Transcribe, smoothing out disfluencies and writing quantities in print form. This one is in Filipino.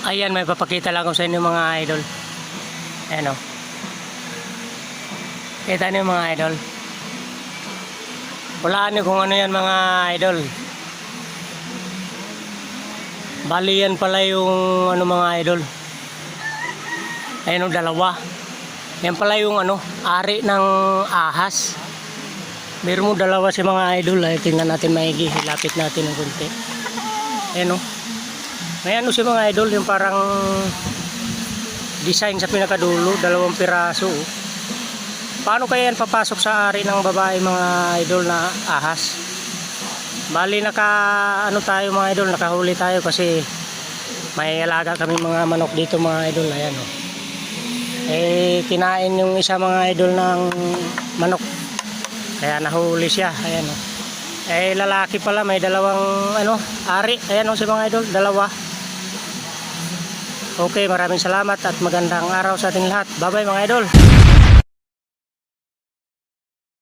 Ayan, may papakita lang ako sa inyo mga idol. Ayan o. Kita niyo mga idol. Walaan niyo kung ano yan mga idol. Bali yan pala yung ano mga idol. Ayan o, dalawa. Yan pala yung ano, ari ng ahas. Meron mo dalawa si mga idol. Ay, tingnan natin maigi. Hilapit natin ng konti. Ayan o. May ano si mga idol, yung parang design sa pinakadulo, dalawang piraso. Paano kaya yan papasok sa ari ng babae mga idol na ahas? Bali ano tayo mga idol, nakahuli tayo kasi may alaga kami mga manok dito mga idol. Ayan o. Eh kinain yung isa mga idol ng manok. Kaya nahuli siya. Ayan o. Eh lalaki pala, may dalawang ano, ari. Ayan o si mga idol, dalawa. Okay, maraming salamat at magandang araw sa ating lahat. Bye bye mga idol.